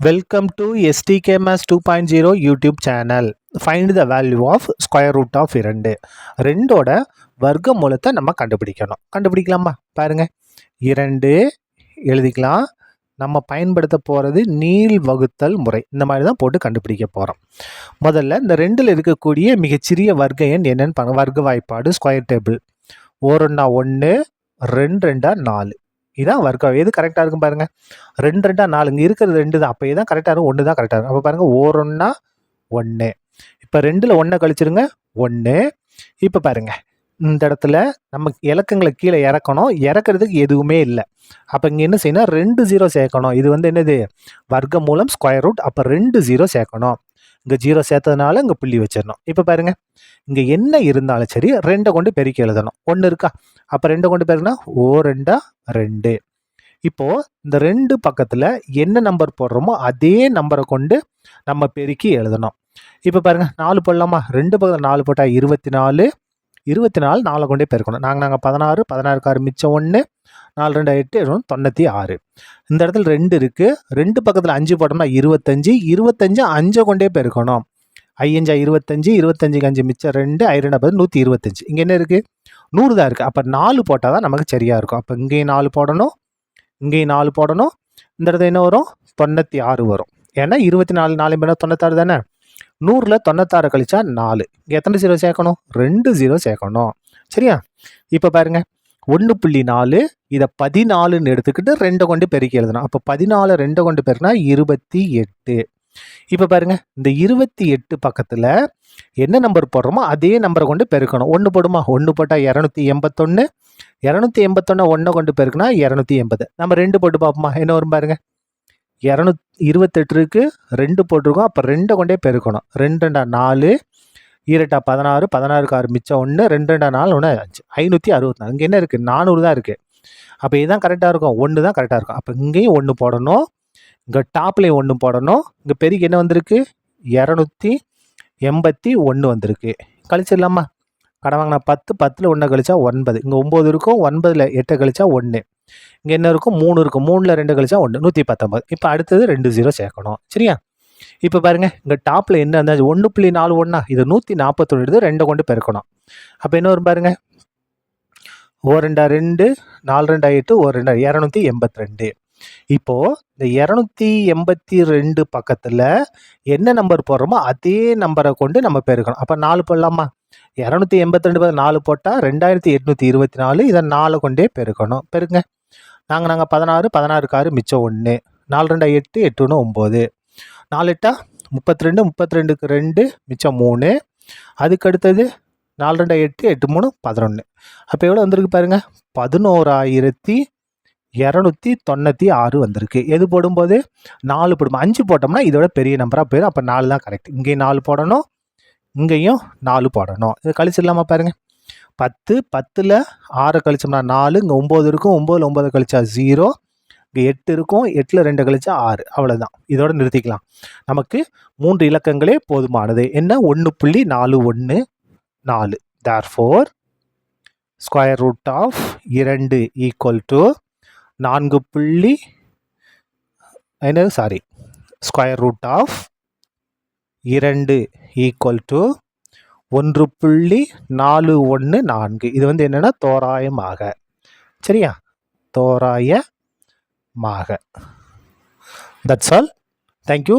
Welcome to STKMaths 2.0 YouTube channel. Find the value of square root of 2. ரெண்டோட வர்க்க மூலத்தை நம்ம கண்டுபிடிக்கணும். கண்டுபிடிக்கலாமா? பாருங்க. 2 எழுதிக்கலாம். நம்ம பயன்படுத்த போகிறது நீள் வகுத்தல் முறை. இந்த மாதிரி தான் போட்டு கண்டுபிடிக்க போகிறோம். முதல்ல இந்த ரெண்டில் இருக்கக்கூடிய மிகச்சிறிய வர்க்க எண் என்னன்னு பாருங்க. வர்க்க வாய்ப்பாடு ஸ்கொயர் டேபிள். 1 1 2 2 4. இதான் வர்க்கம். எது கரெக்டாக இருக்கும் பாருங்க. 2 2 4 இங்கே இருக்கிறது 2 தான். அப்போ இதான் கரெக்டாக இருக்கும். 1 தான் கரெக்டாக இருக்கும். அப்போ பாருங்க 1 1. இப்போ 2ல் 1 கழிச்சிருங்க 1. இப்போ பாருங்க இந்த இடத்துல நம்ம இலக்கங்களை கீழே இறக்கணும். இறக்கிறதுக்கு எதுவுமே இல்லை. அப்போ இங்கே என்ன செய்யணும்? 2 0 சேர்க்கணும். இது வந்து என்னது? வர்க்க மூலம் ஸ்கொயர் ரூட். அப்போ 2 0 சேர்க்கணும். இங்கே 0 சேர்த்ததுனால இங்கே புள்ளி வச்சிடணும். இப்போ பாருங்க இங்கே என்ன இருந்தாலும் சரி 2 கொண்டு பெருக்கி எழுதணும். 1 இருக்கா? அப்போ 2 கொண்டு பெருக்கினா 2 2. இப்போ இந்த 2 பக்கத்தில் என்ன நம்பர் போடுறோமோ அதே நம்பரை கொண்டு நம்ம பெருக்கி எழுதணும். இப்போ பாருங்க 4 போடலாமா? 2 பக்கத்தில் 4 போட்டால் 24. 24 4 கொண்டே பெருக்கணும். நாங்கள் 16 16 காரு மிச்சம் 1 4 2 8 96. இந்த இடத்துல 2 இருக்குது. 2 பக்கத்தில் 5 போட்டோம்னா 25. 25 5 கொண்டே பெருக்கணும். 5 25 25 5 மிச்சம் 2 2 125. இங்கே என்ன இருக்குது? 100 தான் இருக்குது. அப்போ 4 போட்டால் தான் நமக்கு சரியாக இருக்கும். அப்போ இங்கேயும் 4 போடணும், இங்கேயும் 4 போடணும். இந்த இடத்துல என்ன வரும்? 96 வரும். ஏன்னா 24 4 96 தானே. 100ல் 96 கழிச்சா 4. இங்கே எத்தனை 0 சேர்க்கணும்? 2 0 சேர்க்கணும். சரியா? இப்போ பாருங்க 1.4 இதை 14ன்னு எடுத்துக்கிட்டு 2 கொண்டு பெருக்கி எழுதணும். அப்போ 14 2 கொண்டு பெருக்கினா 28. இப்போ பாருங்க இந்த 28 பக்கத்தில் என்ன நம்பர் போடுறோமோ அதே நம்பரை கொண்டு பெருக்கணும். 1 போடுமா? 1 போட்டால் 281. 281 1 கொண்டு பெருக்குனா 280. நம்ம 2 போட்டு பார்ப்போமா? என்ன வரும் பாருங்க. 228 இருக்கு, 2 போட்டிருக்கோம். அப்போ 2 கொண்டே பெருக்கணும். 2 2 4 2 16 16 காரு மிச்சம் 1 2 2 4 1 5 564. இங்கே என்ன இருக்குது? 400 தான் இருக்குது. அப்போ இதுதான் கரெக்டாக இருக்கும். 1 தான் கரெக்டாக இருக்கும். அப்போ இங்கேயும் 1 போடணும், இங்கே டாப்லேயும் 1 போடணும். இங்கே பெருக்கி என்ன வந்திருக்கு? 281 வந்திருக்கு. கழிச்சிடலாமா? கடை வாங்கினா 10 10ல் 1 கழிச்சா 9. இங்கே 9 இருக்கும். 9ல் 8 கழிச்சா 1. இங்கே என்ன இருக்கும்? 3 இருக்கும். 3ல் 2 கழிச்சா 1 119. இப்போ அடுத்தது 2 0 சேர்க்கணும். சரியா? இப்போ பாருங்க இங்கே டாப்பில் என்ன இருந்தாச்சு? 1.41. இது 141 எடுத்து 2 கொண்டு பெருக்கணும். அப்போ என்ன வரும் பாருங்க. 1 2 4 2 8 1 282. இப்போது இந்த 282 பக்கத்தில் என்ன நம்பர் போடுறோமோ அதே நம்பரை கொண்டு நம்ம பெருக்கணும். அப்போ 4 போடலாமா? 282 4 போட்டால் 2824. இதை 4 கொண்டே பெருக்கணும். பெருங்க. நாங்கள் 16 16 காரு மிச்சம் 1 4 2 8 8 1 9 4 8 32 32க்கு 2 மிச்சம் 3. அதுக்கு அடுத்தது 4 2 8 8 3 11. அப்போ எவ்வளோ வந்திருக்கு பாருங்க? 11,296 வந்திருக்கு. எது போடும்போது? 4 போடும். 5 போட்டோம்னா இதோட பெரிய நம்பராக போயிடும். அப்போ 4 தான் கரெக்ட். இங்கேயும் 4 போடணும், இங்கேயும் 4 போடணும். இது கழிச்சிடலாமா பாருங்க. 10 10ல் 6 கழிச்சோம்னா 4. இங்கே 9 இருக்கும். 9ல் 9 கழிச்சா 0. இங்கே 8 இருக்கும். 8ல் 2 கழிச்சா 6. அவ்வளோதான். இதோட நிறுத்திக்கலாம். நமக்கு 3 இலக்கங்களே போதுமானது. என்ன? 1.414. therefore square root of 2 equal to 4. Square root of 2 equal to 1.414. இது வந்து என்னன்னா தோராயமாக. சரியா? தோராயமாக. That's all. தேங்க்யூ.